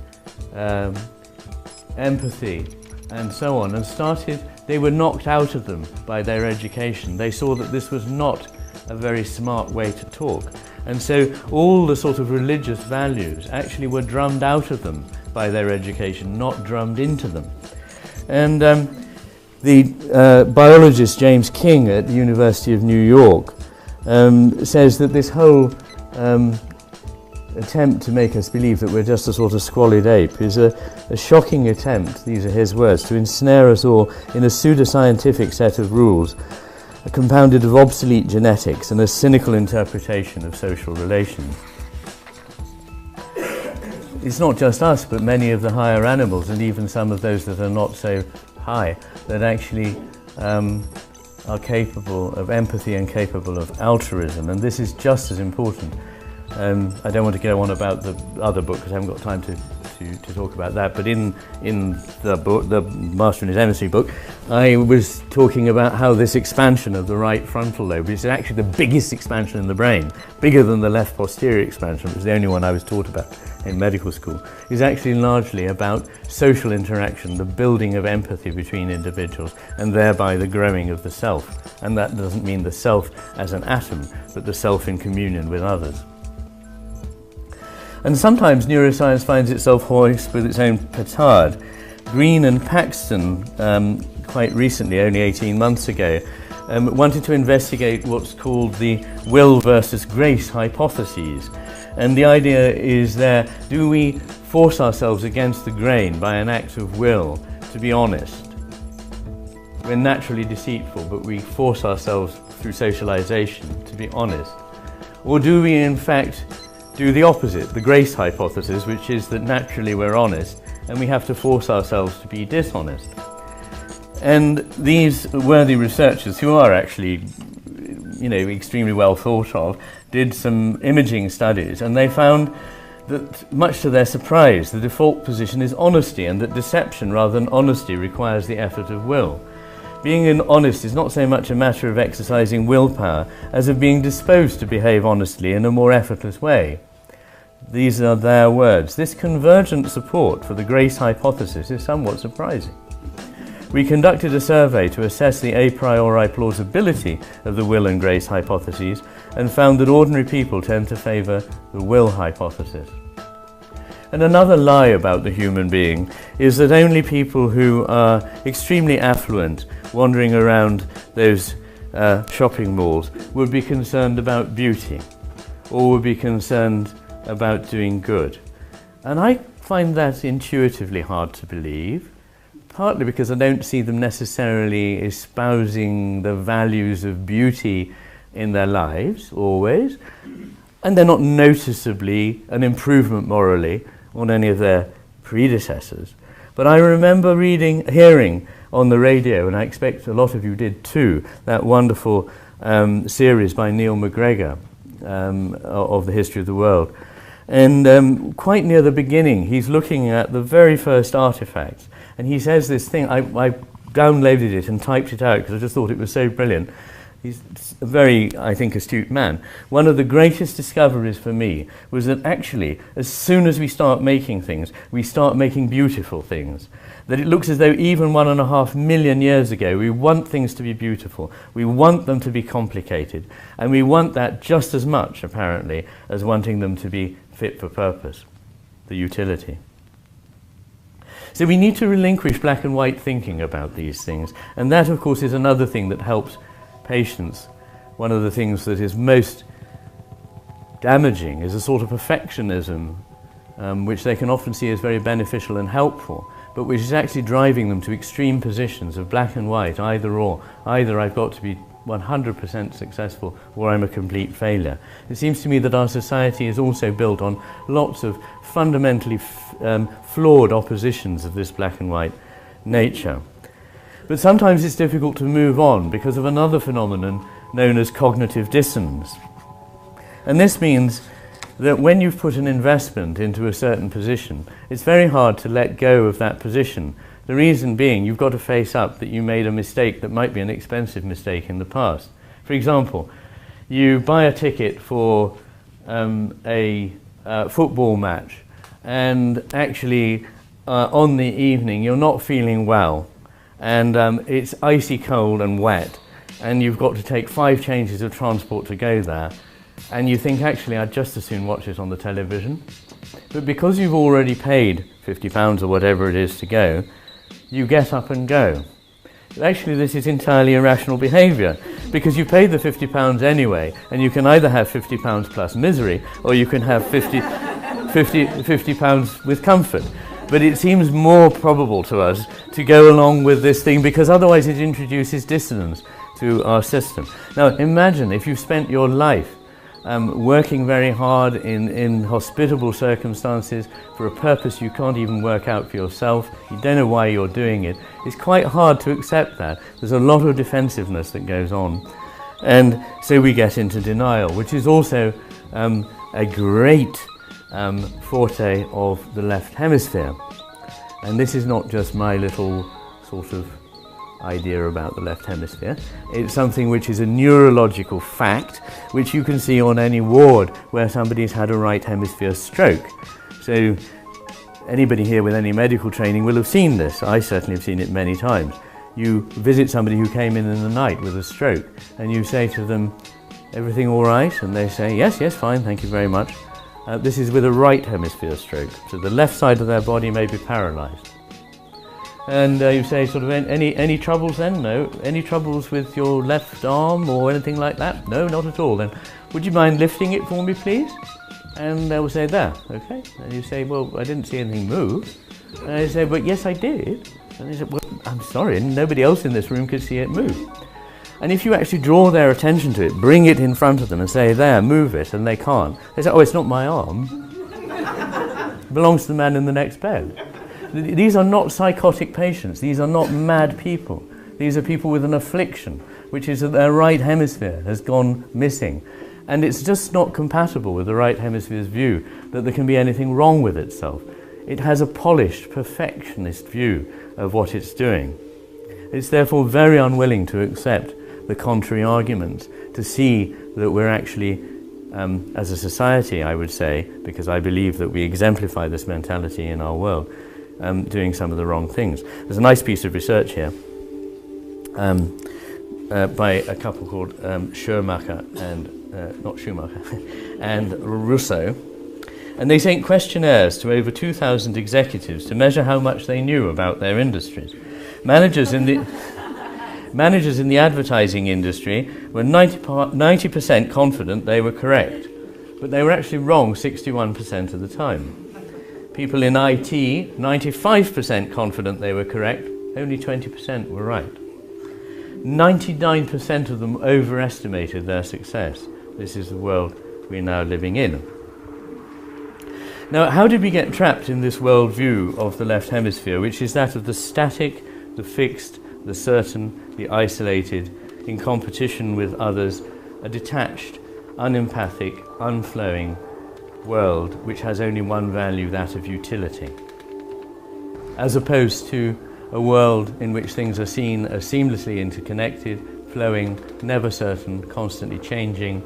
A: empathy and so on, and they were knocked out of them by their education. They saw that this was not a very smart way to talk. And so all the sort of religious values actually were drummed out of them by their education, not drummed into them. And The biologist James King at the University of New York says that this whole attempt to make us believe that we're just a sort of squalid ape is a shocking attempt, these are his words, to ensnare us all in a pseudoscientific set of rules compounded of obsolete genetics and a cynical interpretation of social relations. It's not just us, but many of the higher animals, and even some of those that are not so high, that actually are capable of empathy and capable of altruism, and this is just as important. I don't want to go on about the other book because I haven't got time to talk about that, but in the book, the Master and His Emissary book, I was talking about how this expansion of the right frontal lobe is actually the biggest expansion in the brain, bigger than the left posterior expansion, which was the only one I was taught about in medical school, is actually largely about social interaction, the building of empathy between individuals, and thereby the growing of the self. And that doesn't mean the self as an atom, but the self in communion with others. And sometimes neuroscience finds itself hoist with its own petard. Green and Paxton, quite recently, only 18 months ago, wanted to investigate what's called the will versus grace hypotheses. And the idea is there, do we force ourselves against the grain by an act of will to be honest? We're naturally deceitful, but we force ourselves through socialization to be honest. Or do we in fact do the opposite, the grace hypothesis, which is that naturally we're honest and we have to force ourselves to be dishonest. And these worthy researchers, who are actually, extremely well thought of, did some imaging studies, and they found that, much to their surprise, the default position is honesty, and that deception rather than honesty requires the effort of will. Being honest is not so much a matter of exercising willpower as of being disposed to behave honestly in a more effortless way. These are their words. This convergent support for the grace hypothesis is somewhat surprising. We conducted a survey to assess the a priori plausibility of the will and grace hypotheses and found that ordinary people tend to favour the will hypothesis. And another lie about the human being is that only people who are extremely affluent, wandering around those shopping malls, would be concerned about beauty or would be concerned about doing good. And I find that intuitively hard to believe, partly because I don't see them necessarily espousing the values of beauty in their lives, always, and they're not noticeably an improvement morally on any of their predecessors. But I remember hearing on the radio, and I expect a lot of you did too, that wonderful series by Neil MacGregor of the history of the world. And quite near the beginning, he's looking at the very first artifacts, and he says this thing. I downloaded it and typed it out because I just thought it was so brilliant. He's a very, I think, astute man. One of the greatest discoveries for me was that actually, as soon as we start making things, we start making beautiful things. That it looks as though even 1.5 million years ago, we want things to be beautiful. We want them to be complicated. And we want that just as much, apparently, as wanting them to be fit for purpose, the utility. So we need to relinquish black and white thinking about these things. And that, of course, is another thing that helps patients. One of the things that is most damaging is a sort of perfectionism, which they can often see as very beneficial and helpful, but which is actually driving them to extreme positions of black and white, either or. Either I've got to be 100% successful or I'm a complete failure. It seems to me that our society is also built on lots of fundamentally flawed oppositions of this black and white nature. But sometimes it's difficult to move on because of another phenomenon known as cognitive dissonance. And this means that when you've put an investment into a certain position, it's very hard to let go of that position. The reason being, you've got to face up that you made a mistake that might be an expensive mistake in the past. For example, you buy a ticket for a football match, and actually on the evening you're not feeling well, and it's icy cold and wet, and you've got to take 5 changes of transport to go there, and you think, actually, I'd just as soon watch it on the television. But because you've already paid £50 or whatever it is to go, you get up and go. Actually, this is entirely irrational behaviour, because you paid the £50 anyway, and you can either have £50 plus misery, or you can have £50 with comfort. But it seems more probable to us to go along with this thing, because otherwise it introduces dissonance to our system. Now imagine if you've spent your life working very hard in hospitable circumstances for a purpose you can't even work out for yourself, you don't know why you're doing it. It's quite hard to accept that. There's a lot of defensiveness that goes on. And so we get into denial, which is also a great forte of the left hemisphere. And this is not just my little sort of idea about the left hemisphere. It's something which is a neurological fact, which you can see on any ward where somebody's had a right hemisphere stroke. So anybody here with any medical training will have seen this. I certainly have seen it many times. You visit somebody who came in the night with a stroke, and you say to them, "Everything all right?" And they say, "Yes, yes, fine, thank you very much." This is with a right hemisphere stroke, so the left side of their body may be paralysed. And you say, sort of, any troubles then? No. Any troubles with your left arm or anything like that? No, not at all. Then, would you mind lifting it for me, please? And they will say, "There, okay." And you say, "Well, I didn't see anything move." And they say, "But yes, I did." And they say, "Well, I'm sorry, nobody else in this room could see it move." And if you actually draw their attention to it, bring it in front of them and say, "There, move it," and they can't, they say, "Oh, it's not my arm. It belongs to the man in the next bed." These are not psychotic patients. These are not mad people. These are people with an affliction, which is that their right hemisphere has gone missing. And it's just not compatible with the right hemisphere's view that there can be anything wrong with itself. It has a polished, perfectionist view of what it's doing. It's therefore very unwilling to accept the contrary arguments, to see that we're actually, as a society, I would say, because I believe that we exemplify this mentality in our world, doing some of the wrong things. There's a nice piece of research here by a couple called Schumacher and and Rousseau, and they sent questionnaires to over 2,000 executives to measure how much they knew about their industries. Managers in the advertising industry were 90% confident they were correct, but they were actually wrong 61% of the time. People in IT, 95% confident they were correct, only 20% were right. 99% of them overestimated their success. This is the world we're now living in. Now, how did we get trapped in this world view of the left hemisphere, which is that of the static, the fixed, the certain, the isolated, in competition with others, a detached, unempathic, unflowing world which has only one value, that of utility, as opposed to a world in which things are seen as seamlessly interconnected, flowing, never certain, constantly changing,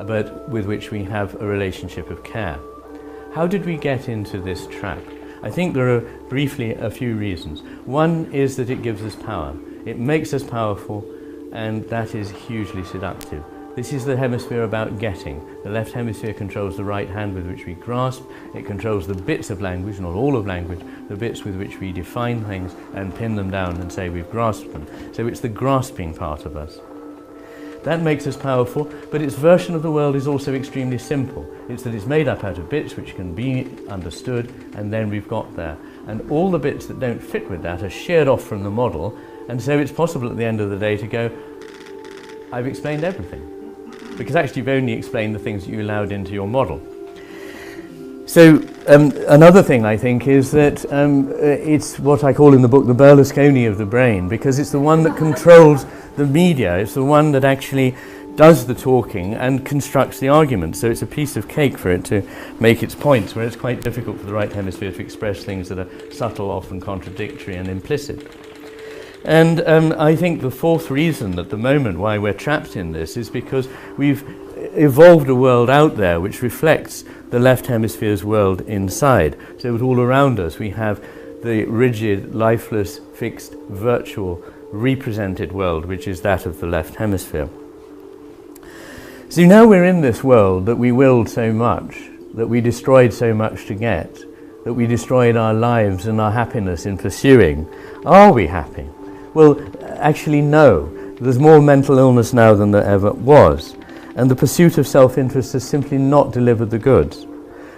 A: but with which we have a relationship of care. How did we get into this trap? I think there are briefly a few reasons. One is that it gives us power. It makes us powerful, and that is hugely seductive. This is the hemisphere about getting. The left hemisphere controls the right hand with which we grasp. It controls the bits of language, not all of language, the bits with which we define things and pin them down and say we've grasped them. So it's the grasping part of us. That makes us powerful, but its version of the world is also extremely simple. It's that it's made up out of bits which can be understood, and then we've got there. And all the bits that don't fit with that are sheared off from the model, and so it's possible at the end of the day to go, "I've explained everything." Because actually you've only explained the things that you allowed into your model. So another thing I think is that it's what I call in the book the Berlusconi of the brain, because it's the one that controls the media. It's the one that actually does the talking and constructs the argument. So it's a piece of cake for it to make its points, where it's quite difficult for the right hemisphere to express things that are subtle, often contradictory and implicit. And I think the fourth reason at the moment why we're trapped in this is because we've evolved a world out there which reflects the left hemisphere's world inside. So that all around us we have the rigid, lifeless, fixed, virtual, represented world, which is that of the left hemisphere. So now we're in this world that we willed so much, that we destroyed so much to get, that we destroyed our lives and our happiness in pursuing. Are we happy? Well, actually no. There's more mental illness now than there ever was. And the pursuit of self-interest has simply not delivered the goods.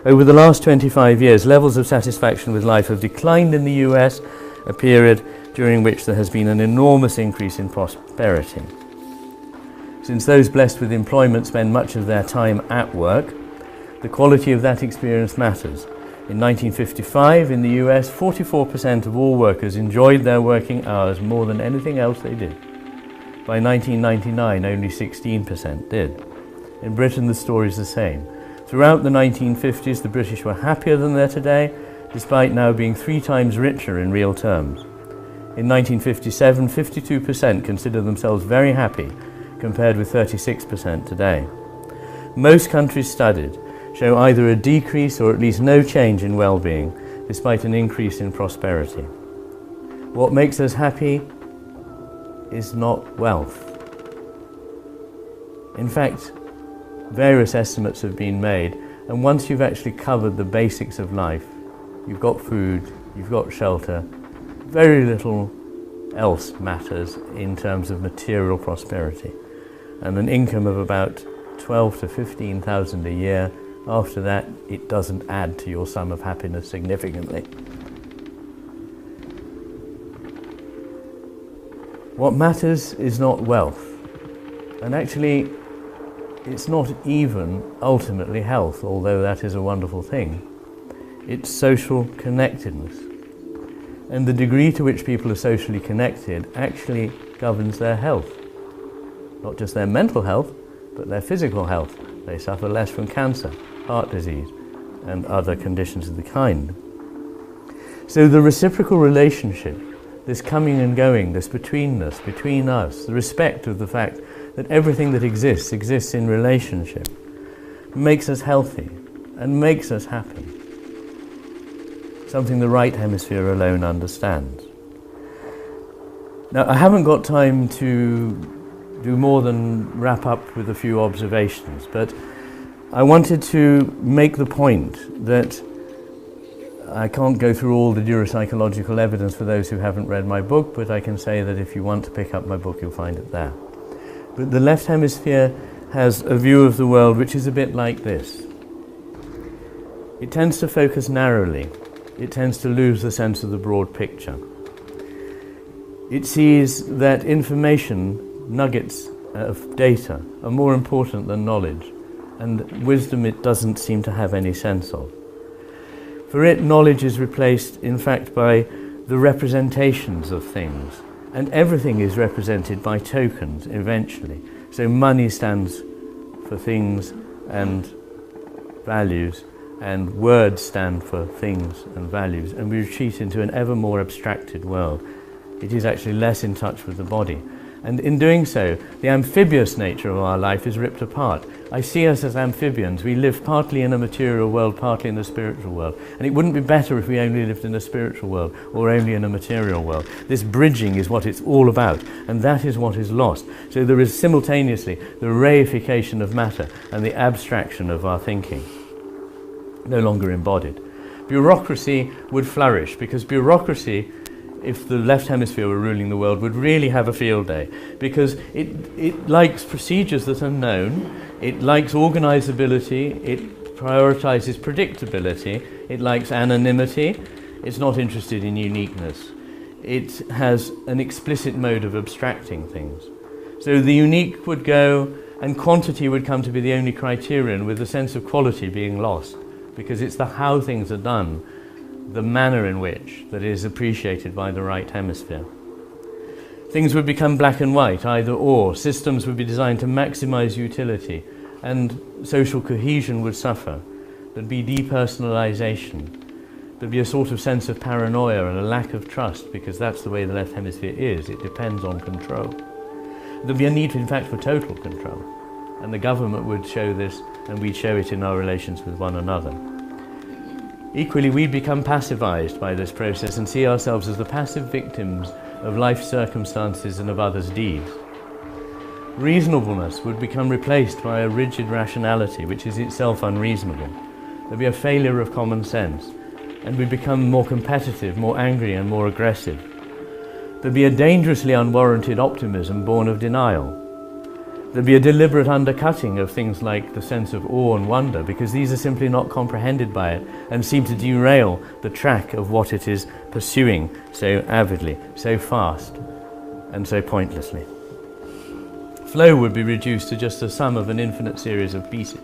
A: Over the last 25 years, levels of satisfaction with life have declined in the US, a period during which there has been an enormous increase in prosperity. Since those blessed with employment spend much of their time at work, the quality of that experience matters. In 1955, in the US, 44% of all workers enjoyed their working hours more than anything else they did. By 1999, only 16% did. In Britain, the story is the same. Throughout the 1950s, the British were happier than they're today, despite now being 3 times richer in real terms. In 1957, 52% considered themselves very happy, compared with 36% today. Most countries studied show either a decrease or at least no change in well-being, despite an increase in prosperity. What makes us happy is not wealth. In fact, various estimates have been made, and once you've actually covered the basics of life, you've got food, you've got shelter, very little else matters in terms of material prosperity. And an income of about 12 to 15,000 a year, after that it doesn't add to your sum of happiness significantly. What matters is not wealth, and actually it's not even ultimately health, although that is a wonderful thing. It's social connectedness. And the degree to which people are socially connected actually governs their health. Not just their mental health, but their physical health. They suffer less from cancer, heart disease, and other conditions of the kind. So the reciprocal relationship, this coming and going, this betweenness, between us, the respect of the fact that everything that exists in relationship, makes us healthy and makes us happy. Something the right hemisphere alone understands. Now, I haven't got time to do more than wrap up with a few observations, but I wanted to make the point that I can't go through all the neuropsychological evidence for those who haven't read my book, but I can say that if you want to pick up my book, you'll find it there. But the left hemisphere has a view of the world which is a bit like this. It tends to focus narrowly. It tends to lose the sense of the broad picture. It sees that information, nuggets of data, are more important than knowledge, and wisdom it doesn't seem to have any sense of. For it, knowledge is replaced, in fact, by the representations of things, and everything is represented by tokens eventually. So money stands for things and values, and words stand for things and values, and we retreat into an ever more abstracted world. It is actually less in touch with the body. And in doing so, the amphibious nature of our life is ripped apart. I see us as amphibians. We live partly in a material world, partly in a spiritual world. And it wouldn't be better if we only lived in a spiritual world or only in a material world. This bridging is what it's all about, and that is what is lost. So there is simultaneously the reification of matter and the abstraction of our thinking, no longer embodied. Bureaucracy would flourish, because bureaucracy, if the left hemisphere were ruling the world, would really have a field day, because it likes procedures that are known, it likes organizability, it prioritizes predictability, it likes anonymity, it's not interested in uniqueness. It has an explicit mode of abstracting things. So the unique would go, and quantity would come to be the only criterion, with the sense of quality being lost, because it's the how things are done, the manner in which, that is appreciated by the right hemisphere. Things would become black and white, either or. Systems would be designed to maximize utility, and social cohesion would suffer. There'd be depersonalization. There'd be a sort of sense of paranoia and a lack of trust, because that's the way the left hemisphere is. It depends on control. There'd be a need, in fact, for total control. And the government would show this, and we'd show it in our relations with one another. Equally, we'd become passivized by this process and see ourselves as the passive victims of life circumstances and of others' deeds. Reasonableness would become replaced by a rigid rationality, which is itself unreasonable. There'd be a failure of common sense, and we'd become more competitive, more angry, and more aggressive. There'd be a dangerously unwarranted optimism born of denial. There'd be a deliberate undercutting of things like the sense of awe and wonder, because these are simply not comprehended by it and seem to derail the track of what it is pursuing so avidly, so fast, and so pointlessly. Flow would be reduced to just the sum of an infinite series of pieces,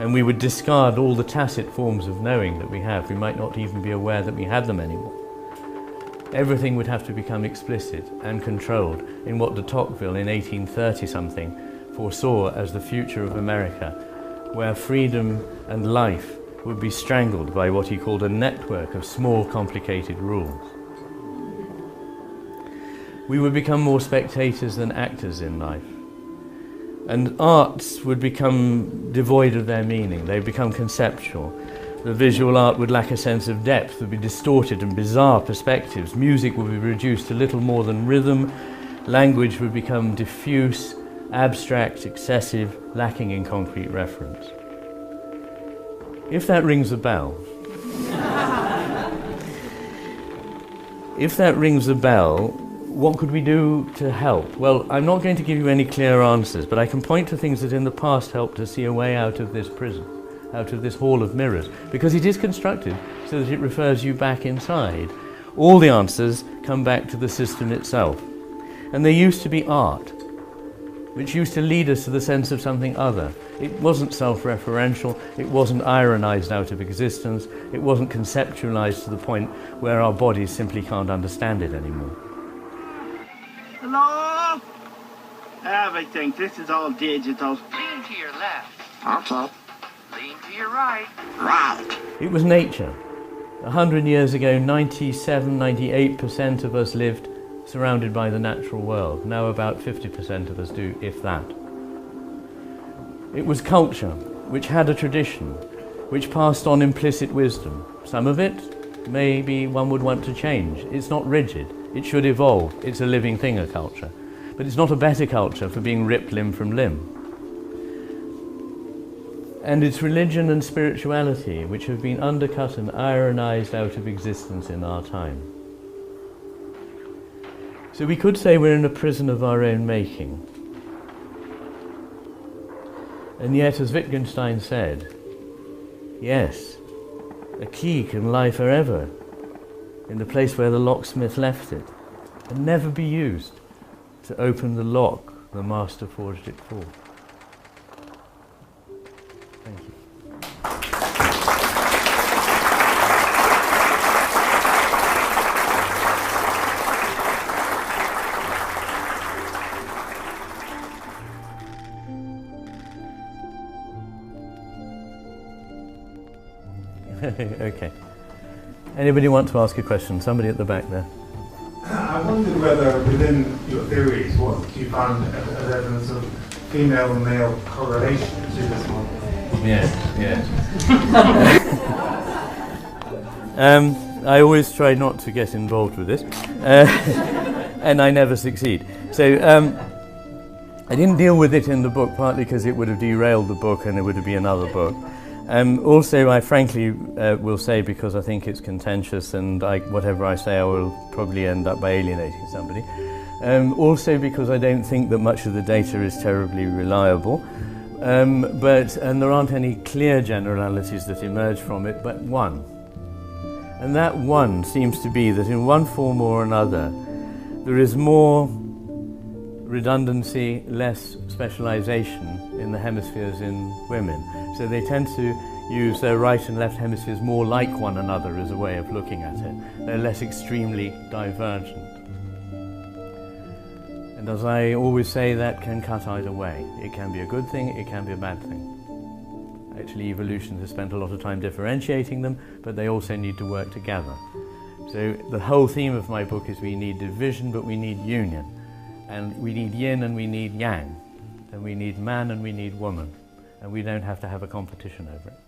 A: and we would discard all the tacit forms of knowing that we have. We might not even be aware that we had them anymore. Everything would have to become explicit and controlled in what de Tocqueville in 1830-something foresaw as the future of America, where freedom and life would be strangled by what he called a network of small, complicated rules. We would become more spectators than actors in life, and arts would become devoid of their meaning. They'd become conceptual. The visual art would lack a sense of depth, would be distorted and bizarre perspectives. Music would be reduced to little more than rhythm. Language would become diffuse, abstract, excessive, lacking in concrete reference. If that rings a bell, what could we do to help? Well, I'm not going to give you any clear answers, but I can point to things that in the past helped to see a way out of this prison, out of this hall of mirrors, because it is constructed so that it refers you back inside. All the answers come back to the system itself. And there used to be art, which used to lead us to the sense of something other. It wasn't self-referential, it wasn't ironized out of existence, it wasn't conceptualized to the point where our bodies simply can't understand it anymore.
G: Hello? Everything, this is all digital.
H: Lean to your left.
G: Okay.
H: Lean to your right.
G: Right.
A: It was nature. 100 years ago, 97, 98% of us lived surrounded by the natural world. Now about 50% of us do, if that. It was culture, which had a tradition, which passed on implicit wisdom. Some of it, maybe one would want to change. It's not rigid. It should evolve. It's a living thing, a culture. But it's not a better culture for being ripped limb from limb. And it's religion and spirituality which have been undercut and ironized out of existence in our time. So we could say we're in a prison of our own making. And yet, as Wittgenstein said, yes, a key can lie forever in the place where the locksmith left it, and never be used to open the lock the master forged it for. Thank you. Okay. Anybody want to ask a question? Somebody at the back there.
I: I wondered whether within your theories, what you found as evidence of female and male correlation to this model.
A: Yes. I always try not to get involved with this, and I never succeed. So I didn't deal with it in the book, partly because it would have derailed the book and it would be another book. Also, I frankly will say, because I think it's contentious and whatever I say I will probably end up by alienating somebody. Also because I don't think that much of the data is terribly reliable. And there aren't any clear generalities that emerge from it, but one. And that one seems to be that in one form or another, there is more redundancy, less specialization in the hemispheres in women. So they tend to use their right and left hemispheres more like one another as a way of looking at it. They're less extremely divergent. And as I always say, that can cut either way. It can be a good thing, it can be a bad thing. Actually, evolution has spent a lot of time differentiating them, but they also need to work together. So the whole theme of my book is we need division, but we need union. And we need yin and we need yang. And we need man and we need woman. And we don't have to have a competition over it.